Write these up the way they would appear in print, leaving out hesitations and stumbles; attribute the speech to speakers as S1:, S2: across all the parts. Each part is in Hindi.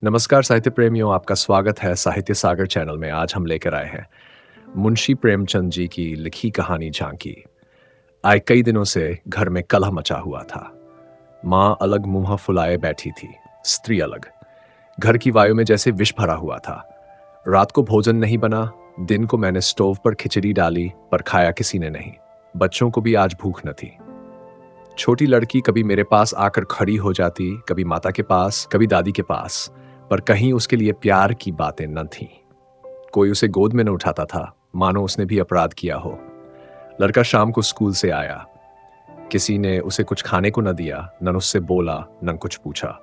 S1: नमस्कार साहित्य प्रेमियों, आपका स्वागत है साहित्य सागर चैनल में। आज हम लेकर आए हैं मुंशी प्रेमचंद जी की लिखी कहानी झांकी। आए कई दिनों से घर में कलह मचा हुआ था। माँ अलग मुंह फुलाए बैठी थी, स्त्री अलग। घर की वायु में जैसे विष भरा हुआ था। रात को भोजन नहीं बना। दिन को मैंने स्टोव पर खिचड़ी डाली, पर खाया किसी ने नहीं। बच्चों को भी आज भूख न थी। छोटी लड़की कभी मेरे पास आकर खड़ी हो जाती, कभी माता के पास, कभी दादी के पास, पर कहीं उसके लिए प्यार की बातें न थीं। कोई उसे गोद में न उठाता था, मानो उसने भी अपराध किया हो। लड़का शाम को स्कूल से आया। किसी ने उसे कुछ खाने को न दिया, न उससे बोला, न कुछ पूछा।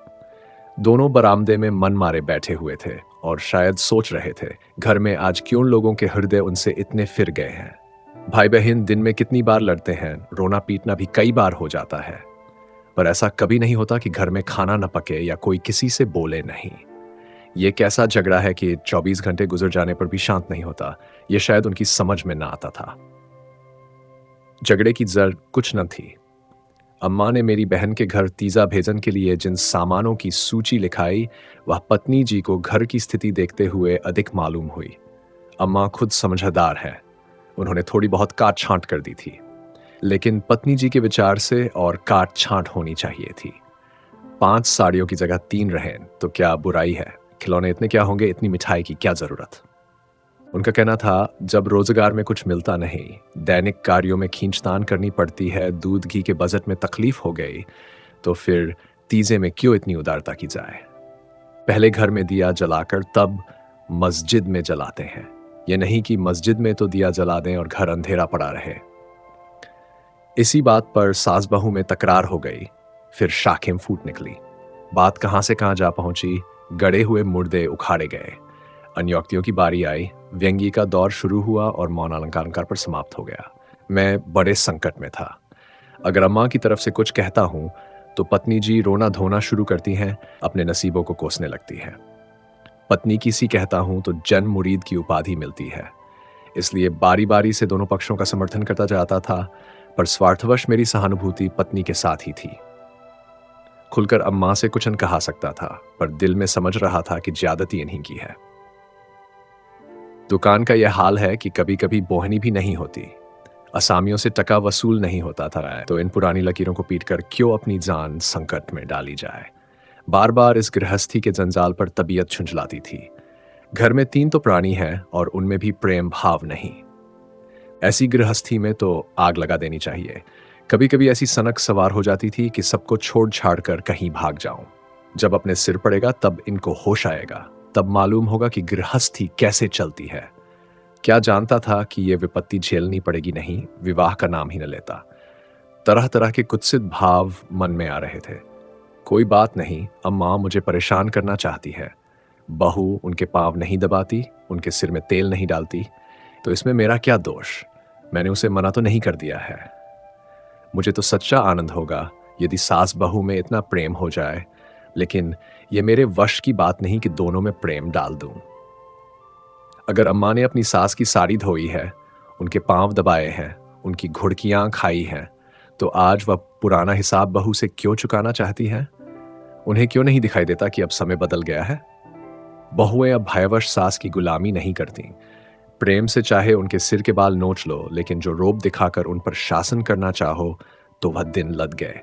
S1: दोनों बरामदे में मन मारे बैठे हुए थे और शायद सोच रहे थे, घर में आज क्यों लोगों के हृदय उनसे इतने फिर गए हैं। भाई बहन दिन में कितनी बार लड़ते हैं, रोना पीटना भी कई बार हो जाता है, पर ऐसा कभी नहीं होता कि घर में खाना न पके या कोई किसी से बोले नहीं। ये कैसा झगड़ा है कि 24 घंटे गुजर जाने पर भी शांत नहीं होता, ये शायद उनकी समझ में ना आता था। झगड़े की जड़ कुछ न थी। अम्मा ने मेरी बहन के घर तीजा भेजन के लिए जिन सामानों की सूची लिखाई, वह पत्नी जी को घर की स्थिति देखते हुए अधिक मालूम हुई। अम्मा खुद समझदार है, उन्होंने थोड़ी बहुत काट छांट कर दी थी, लेकिन पत्नी जी के विचार से और काट छांट होनी चाहिए थी। 5 साड़ियों की जगह 3 रहें तो क्या बुराई है? खिलौने इतने क्या होंगे, इतनी मिठाई की क्या जरूरत? उनका कहना था, जब रोजगार में कुछ मिलता नहीं, दैनिक कार्यों में खींचतान करनी पड़ती है, दूध घी के बजट में तकलीफ हो गई, तो फिर तीजे में क्यों इतनी उदारता की जाए? पहले घर में दिया जलाकर तब मस्जिद में जलाते हैं। ये नहीं कि मस्जिद में तो दिया जला दें और घर अंधेरा पड़ा रहे। इसी बात पर सास बहू में तकरार हो गई, फिर शाखें फूट निकली। बात कहां से कहां जा पहुंची, गड़े हुए मुर्दे उखाड़े गए। अन्योक्तियों की बारी आई, व्यंग्य का दौर शुरू हुआ और मौन अलंकार पर समाप्त हो गया। मैं बड़े संकट में था। अगर अम्मा की तरफ से कुछ कहता हूं तो पत्नी जी रोना धोना शुरू करती हैं, अपने नसीबों को कोसने लगती हैं। पत्नी की सी कहता हूं तो जन मुरीद की उपाधि मिलती है। इसलिए बारी बारी से दोनों पक्षों का समर्थन करता जाता था, पर स्वार्थवश मेरी सहानुभूति पत्नी के साथ ही थी। खुलकर अम्मा से कुछ न कहा सकता था, पर दिल में समझ रहा था कि ज्यादती इन्हीं की है। दुकान का यह हाल है कि कभी कभी बोहनी भी नहीं होती, असामियों से टका वसूल नहीं होता था, तो इन पुरानी लकीरों को पीटकर क्यों अपनी जान संकट में डाली जाए। बार बार इस गृहस्थी के जंजाल पर तबीयत झुंझलाती थी। घर में 3 तो प्राणी हैं और उनमें भी प्रेम भाव नहीं। ऐसी गृहस्थी में तो आग लगा देनी चाहिए। कभी कभी ऐसी सनक सवार हो जाती थी कि सबको छोड़ छाड़ कर कहीं भाग जाऊं। जब अपने सिर पड़ेगा तब इनको होश आएगा, तब मालूम होगा कि गृहस्थी कैसे चलती है। क्या जानता था कि यह विपत्ति झेलनी पड़ेगी नहीं, विवाह का नाम ही न लेता। तरह तरह के कुत्सित भाव मन में आ रहे थे। कोई बात नहीं, अम्मा मुझे परेशान करना चाहती है। बहू उनके पांव नहीं दबाती, उनके सिर में तेल नहीं डालती, तो इसमें मेरा क्या दोष? मैंने उसे मना तो नहीं कर दिया है। मुझे तो सच्चा आनंद होगा यदि सास बहू में इतना प्रेम हो जाए, लेकिन यह मेरे वश की बात नहीं कि दोनों में प्रेम डाल दूं। अगर अम्मा ने अपनी सास की साड़ी धोई है, उनके पांव दबाए हैं, उनकी घुड़कियां खाई हैं, तो आज वह पुराना हिसाब बहू से क्यों चुकाना चाहती है? उन्हें क्यों नहीं दिखाई देता कि अब समय बदल गया है? बहुएं अब भयवश सास की गुलामी नहीं करती। प्रेम से चाहे उनके सिर के बाल नोच लो, लेकिन जो रोब दिखाकर उन पर शासन करना चाहो तो वह दिन लद गए।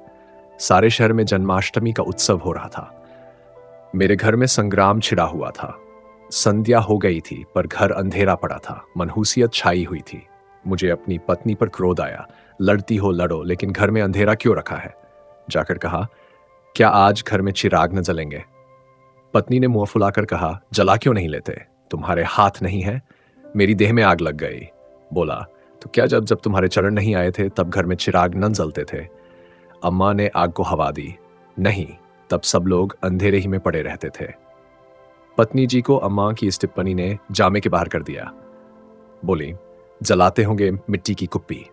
S1: सारे शहर में जन्माष्टमी का उत्सव हो रहा था। मेरे घर में संग्राम छिड़ा हुआ था। संध्या हो गई थी, पर घर अंधेरा पड़ा था, मनहूसियत छाई हुई थी। मुझे अपनी पत्नी पर क्रोध आया। लड़ती हो लड़ो, लेकिन घर में अंधेरा क्यों रखा है? जाकर कहा, क्या आज घर में चिराग न जलेंगे? पत्नी ने मुंह फुलाकर कहा, जला क्यों नहीं लेते? तुम्हारे हाथ नहीं है? मेरी देह में आग लग गई। बोला, तो क्या जब जब तुम्हारे चरण नहीं आए थे तब घर में चिराग न जलते थे? अम्मा ने आग को हवा दी। नहीं, तब सब लोग अंधेरे ही में पड़े रहते थे। पत्नी जी को अम्मा की इस टिप्पणी ने जामे के बाहर कर दिया। बोली, जलाते होंगे मिट्टी की कुप्पी।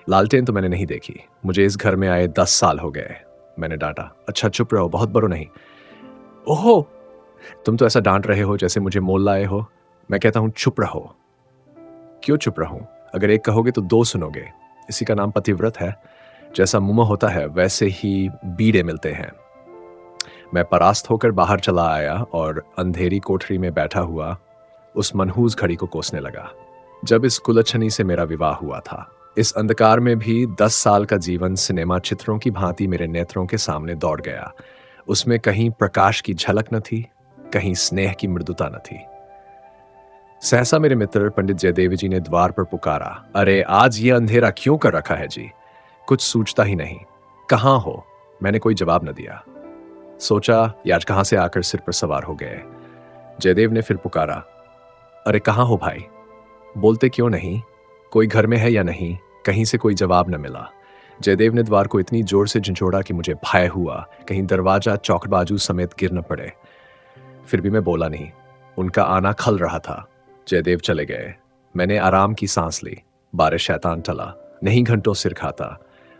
S1: लालटेन तो मैंने नहीं देखी, मुझे इस घर में आए 10 साल हो गए। मैंने डांटा। अच्छा चुप रहो, बहुत बड़ो नहीं। ओहो, तुम तो ऐसा डांट रहे हो जैसे मुझे मोल लाए हो। मैं कहता हूं चुप रहो। क्यों चुप रहूं? अगर एक कहोगे तो 2 सुनोगे। इसी का नाम पतिव्रत है। जैसा मुंह होता है वैसे ही बीड़े मिलते हैं। मैं परास्त होकर बाहर चला आया और अंधेरी कोठरी में बैठा हुआ उस मनहूस घड़ी को कोसने लगा जब इस कुलच्छनी से मेरा विवाह हुआ था। इस अंधकार में भी 10 साल का जीवन सिनेमा चित्रों की भांति मेरे नेत्रों के सामने दौड़ गया। उसमें कहीं प्रकाश की झलक न थी, कहीं स्नेह की मृदुता न थी। सहसा मेरे मित्र पंडित जयदेव जी ने द्वार पर पुकारा, अरे आज ये अंधेरा क्यों कर रखा है जी? कुछ सूझता ही नहीं। कहाँ हो? मैंने कोई जवाब न दिया। सोचा ये आज कहां से आकर सिर पर सवार हो गए। जयदेव ने फिर पुकारा, अरे कहाँ हो भाई? बोलते क्यों नहीं? कोई घर में है या नहीं? कहीं से कोई जवाब न मिला। जयदेव ने द्वार को इतनी जोर से झंझोड़ा कि मुझे भय हुआ कहीं दरवाजा चौकबाजू समेत गिर न पड़े। फिर भी मैं बोला नहीं। उनका आना खल रहा था। जयदेव चले गए। मैंने आराम की सांस ली। बारिश शैतान टला। नहीं घंटों सिर खाता,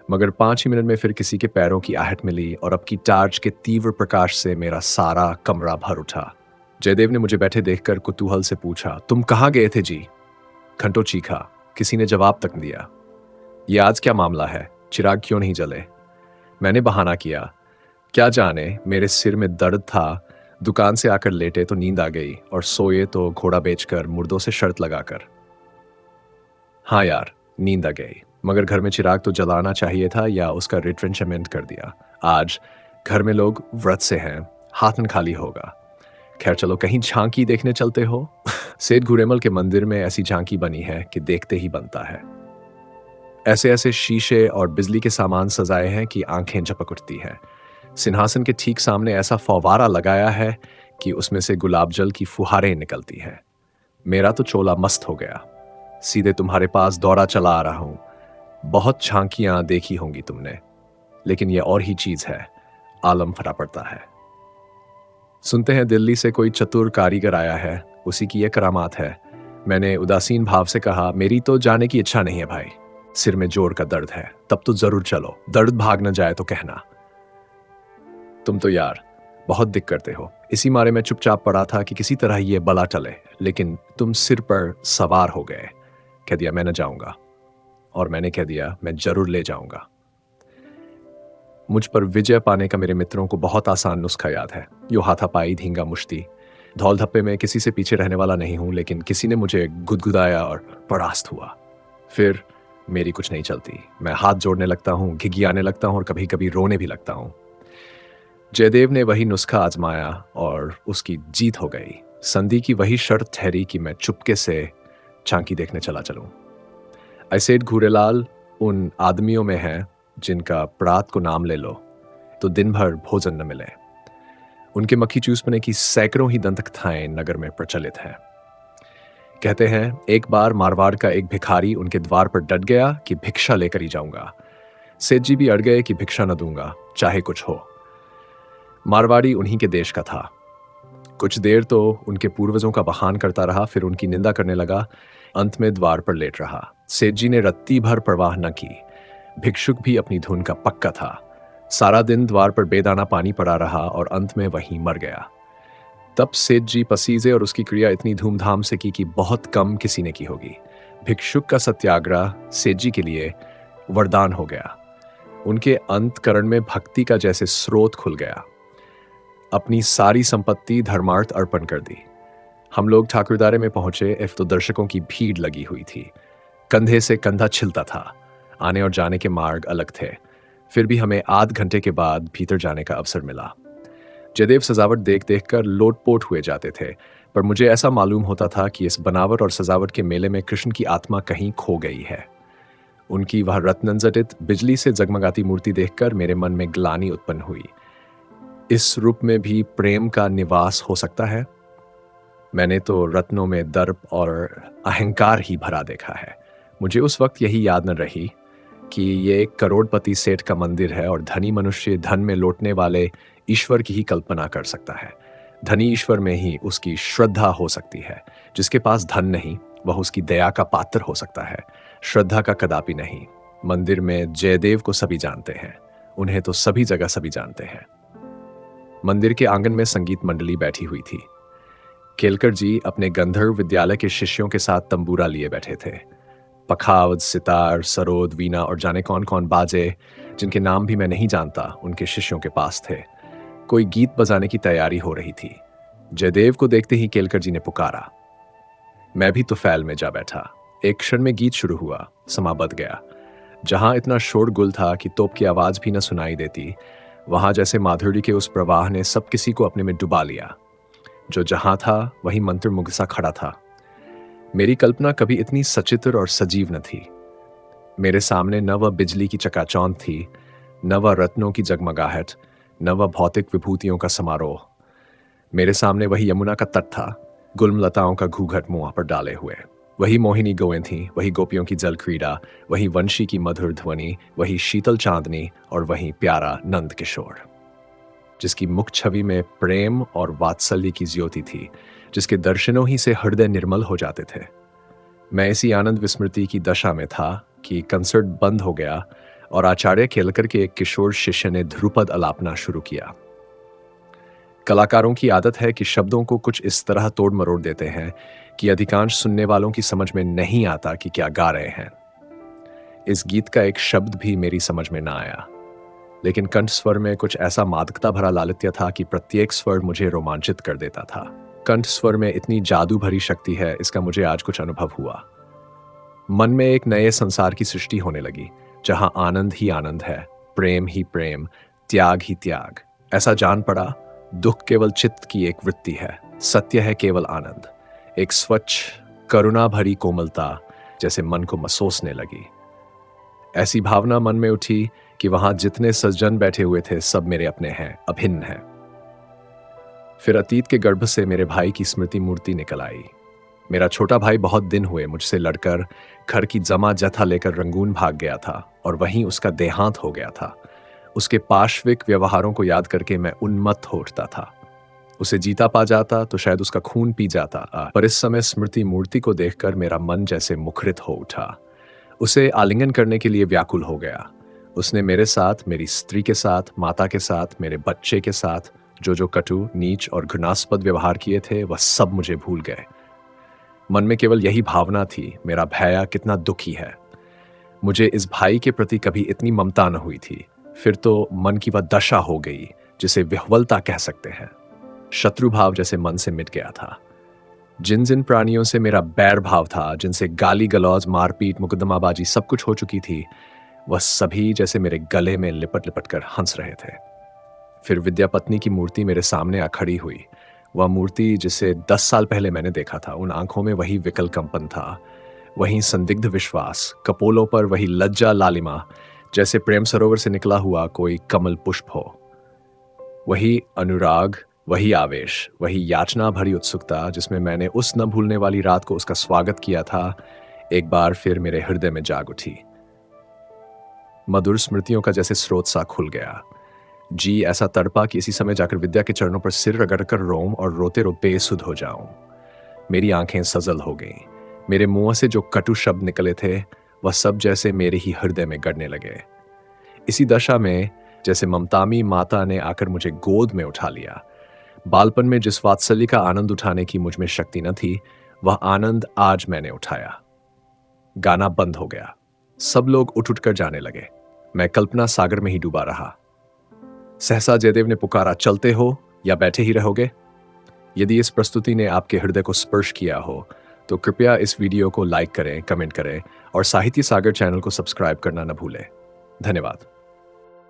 S1: मगर 5 ही मिनट में फिर किसी के पैरों की आहट मिली और अब की टार्च के तीव्र प्रकाश से मेरा सारा कमरा भर उठा। जयदेव ने मुझे बैठे देखकर कुतूहल से पूछा, तुम कहाँ गए थे जी? घंटों चीखा, किसी ने जवाब तक न दिया। ये आज क्या मामला है? चिराग क्यों नहीं जले? मैंने बहाना किया, क्या जाने मेरे सिर में दर्द था। दुकान से आकर लेटे तो नींद आ गई और सोए तो घोड़ा बेचकर मुर्दों से शर्त लगाकर। हाँ यार, नींद आ गई, मगर घर में चिराग तो जलाना चाहिए था या उसका रिट्रेंचमेंट कर दिया। आज घर में लोग व्रत से हैं, हाथन खाली होगा। खैर चलो, कहीं झांकी देखने चलते हो? सेठ घुरेमल के मंदिर में ऐसी झांकी बनी है कि देखते ही बनता है। ऐसे ऐसे शीशे और बिजली के सामान सजाए हैं कि आंखें झपक उठती हैं। सिंहासन के ठीक सामने ऐसा फव्वारा लगाया है कि उसमें से गुलाब जल की फुहारें निकलती हैं। मेरा तो चोला मस्त हो गया। सीधे तुम्हारे पास दौड़ा चला आ रहा हूं। बहुत झांकियां देखी होंगी तुमने, लेकिन यह और ही चीज है। आलम फटा पड़ता है। सुनते हैं दिल्ली से कोई चतुर कारीगर आया है, उसी की यह करामात है। मैंने उदासीन भाव से कहा, मेरी तो जाने की इच्छा नहीं है भाई। सिर में जोर का दर्द है। तब तो जरूर चलो, दर्द भाग न जाए तो कहना। तुम तो यार बहुत दिक करते हो। इसी मारे मैं चुपचाप पड़ा था कि किसी तरह ये बला टले, लेकिन तुम सिर पर सवार हो गए। कह दिया मैं न जाऊंगा, और मैंने कह दिया मैं जरूर ले जाऊंगा। मुझ पर विजय पाने का मेरे मित्रों को बहुत आसान नुस्खा याद है। यो हाथापाई, धींगा मुश्ती। धौल धप्पे में किसी से पीछे रहने वाला नहीं हूं, लेकिन किसी ने मुझे गुदगुदाया और परास्त हुआ। फिर मेरी कुछ नहीं चलती। मैं हाथ जोड़ने लगता हूं, घिघियाने लगता हूं और कभी कभी रोने भी लगता हूं। जयदेव ने वही नुस्खा आजमाया और उसकी जीत हो गई। संधि की वही शर्त ठहरी कि मैं चुपके से झांकी देखने चला चलूं। ऐसेठ घूरेलाल उन आदमियों में है जिनका प्रात को नाम ले लो तो दिन भर भोजन न मिले। उनके मक्खी चूसपने की सैकड़ों ही दंतकथाएं नगर में प्रचलित हैं। कहते हैं एक बार मारवाड़ का एक भिखारी उनके द्वार पर डट गया कि भिक्षा लेकर ही जाऊंगा। सेठ जी भी अड़ गए कि भिक्षा न दूंगा, चाहे कुछ हो। मारवाड़ी उन्हीं के देश का था। कुछ देर तो उनके पूर्वजों का बखान करता रहा, फिर उनकी निंदा करने लगा। अंत में द्वार पर लेट रहा। सेठ जी ने रत्ती भर परवाह न की। भिक्षुक भी अपनी धुन का पक्का था। सारा दिन द्वार पर बेदाना पानी पड़ा रहा और अंत में वहीं मर गया। तब सेठ जी पसीजे और उसकी क्रिया इतनी धूमधाम से की कि बहुत कम किसी ने की होगी। भिक्षुक का सत्याग्रह सेठ जी के लिए वरदान हो गया। उनके अंतकरण में भक्ति का जैसे स्रोत खुल गया। अपनी सारी संपत्ति धर्मार्थ अर्पण कर दी। हम लोग ठाकुरदारे में पहुंचे तो दर्शकों की भीड़ लगी हुई थी। कंधे से कंधा छिलता था। आने और जाने के मार्ग अलग थे। फिर भी हमें आध घंटे के बाद भीतर जाने का अवसर मिला। जयदेव सजावट देख देख कर लोटपोट हुए जाते थे, पर मुझे ऐसा मालूम होता था कि इस बनावट और सजावट के मेले में कृष्ण की आत्मा कहीं खो गई है। उनकी वह रत्नजटित बिजली से जगमगाती मूर्ति देखकर मेरे मन में ग्लानि उत्पन्न हुई। इस रूप में भी प्रेम का निवास हो सकता है? मैंने तो रत्नों में दर्प और अहंकार ही भरा देखा है। मुझे उस वक्त यही याद न रही कि ये एक करोड़पति सेठ का मंदिर है और धनी मनुष्य धन में लौटने वाले ईश्वर की ही कल्पना कर सकता है। धनी ईश्वर में ही उसकी श्रद्धा हो सकती है। जिसके पास धन नहीं, वह उसकी दया का पात्र हो सकता है, श्रद्धा का कदापि नहीं। मंदिर में जयदेव को सभी जानते हैं। उन्हें तो सभी जगह सभी जानते हैं। मंदिर के आंगन में संगीत मंडली बैठी हुई थी। केलकर जी अपने गंधर्व विद्यालय के शिष्यों के साथ तंबूरा लिए बैठे थे। पखावज, सितार, सरोद, वीणा और जाने कौन कौन बाजे, जिनके नाम भी मैं नहीं जानता, उनके शिष्यों के पास थे। कोई गीत बजाने की तैयारी हो रही थी। जयदेव को देखते ही केलकर जी ने पुकारा। मैं भी तुफैल में जा बैठा। एक क्षण में गीत शुरू हुआ, समा बद गया। जहां इतना शोरगुल था कि तोप की आवाज भी न सुनाई देती, वहां जैसे माधुरी के उस प्रवाह ने सब किसी को अपने में डुबा लिया। जो जहां था वहीं मंत्रमुग्ध सा खड़ा था। मेरी कल्पना कभी इतनी सचित्र और सजीव न थी। मेरे सामने न वह बिजली की चकाचौंध थी, न वह रत्नों की जगमगाहट, न वह भौतिक विभूतियों का समारोह। मेरे सामने वही यमुना का तट था, गुलमलताओं का घूंघट मुंह पर डाले हुए। वही मोहिनी गौएं थीं, वही गोपियों की जल क्रीड़ा, वही वंशी की मधुर ध्वनि, वही शीतल चांदनी और वही प्यारा नंद किशोर, जिसकी मुख छवि में प्रेम और वात्सल्य की ज्योति थी, जिसके दर्शनों ही से हृदय निर्मल हो जाते थे। मैं इसी आनंद विस्मृति की दशा में था कि कंसर्ट बंद हो गया और आचार्य केलकर के एक किशोर शिष्य ने ध्रुपद अलापना शुरू किया। कलाकारों की आदत है कि शब्दों को कुछ इस तरह तोड़ मरोड़ देते हैं कि अधिकांश सुनने वालों की समझ में नहीं आता कि क्या गा रहे हैं। इस गीत का एक शब्द भी मेरी समझ में ना आया, लेकिन कंठ स्वर में कुछ ऐसा मादकता भरा लालित्य था कि प्रत्येक स्वर मुझे रोमांचित कर देता था। कंठ स्वर में इतनी जादू भरी शक्ति है, इसका मुझे आज कुछ अनुभव हुआ। मन में एक नए संसार की सृष्टि होने लगी, जहां आनंद ही आनंद है, प्रेम ही प्रेम, त्याग ही त्याग। ऐसा जान पड़ा, दुख केवल चित्त की एक वृत्ति है, सत्य है केवल आनंद। एक स्वच्छ करुणा भरी कोमलता जैसे मन को मसोसने लगी। ऐसी भावना मन में उठी कि वहां जितने सज्जन बैठे हुए थे सब मेरे अपने हैं, अभिन्न हैं। फिर अतीत के गर्भ से मेरे भाई की स्मृति मूर्ति निकल आई। मेरा छोटा भाई बहुत दिन हुए मुझसे लड़कर घर की जमा जथा लेकर रंगून भाग गया था और वहीं उसका देहांत हो गया था। उसके पार्श्विक व्यवहारों को याद करके मैं उन्मत्त हो उठता था। उसे जीता पा जाता तो शायद उसका खून पी जाता, पर इस समय स्मृति मूर्ति को देखकर मेरा मन जैसे मुखरित हो उठा। उसे आलिंगन करने के लिए व्याकुल हो गया। उसने मेरे साथ, मेरी स्त्री के साथ, माता के साथ, मेरे बच्चे के साथ जो कटु, नीच और घृणास्पद व्यवहार किए थे, वह सब मुझे भूल गए। मन में केवल यही भावना थी, मेरा भैया कितना दुखी है। मुझे इस भाई के प्रति कभी इतनी ममता न हुई थी। फिर तो मन की वह दशा हो गई जिसे विह्वलता कह सकते हैं। शत्रु भाव जैसे मन से मिट गया था। जिन जिन प्राणियों से मेरा बैर भाव था, जिनसे गाली गलौज, मारपीट, मुकदमाबाजी सब कुछ हो चुकी थी, वह सभी जैसे मेरे गले में लिपट लिपट कर हंस रहे थे। फिर विद्यापत्नी की मूर्ति मेरे सामने आ खड़ी हुई। वह मूर्ति जिसे 10 साल पहले मैंने देखा था, उन आंखों में वही विकल कंपन था, वही संदिग्ध विश्वास, कपोलों पर वही लज्जा लालिमा, जैसे प्रेम सरोवर से निकला हुआ कोई कमल पुष्प हो। वही अनुराग, वही आवेश, वही याचना भरी उत्सुकता जिसमें मैंने उस न भूलने वाली रात को उसका स्वागत किया था, एक बार फिर मेरे हृदय में जाग उठी। मधुर स्मृतियों का जैसे स्रोत सा खुल गया। जी ऐसा तड़पा कि इसी समय जाकर विद्या के चरणों पर सिर रगड़कर रोऊं और रोते रो बेसुध हो जाऊं। मेरी आंखें सजल हो गईं। मेरे मुंह से जो कटु शब्द निकले थे, वह सब जैसे मेरे ही हृदय में गड़ने लगे। इसी दशा में जैसे ममतामी माता ने आकर मुझे गोद में उठा लिया। बालपन में जिस वात्सल्य का आनंद उठाने की मुझ में शक्ति न थी, वह आनंद आज मैंने उठाया। गाना बंद हो गया। सब लोग उठ उठकर जाने लगे। मैं कल्पना सागर में ही डूबा रहा। सहसा जयदेव ने पुकारा, चलते हो या बैठे ही रहोगे? यदि इस प्रस्तुति ने आपके हृदय को स्पर्श किया हो तो कृपया इस वीडियो को लाइक करें, कमेंट करें और साहित्य सागर चैनल को सब्सक्राइब करना न भूलें। धन्यवाद।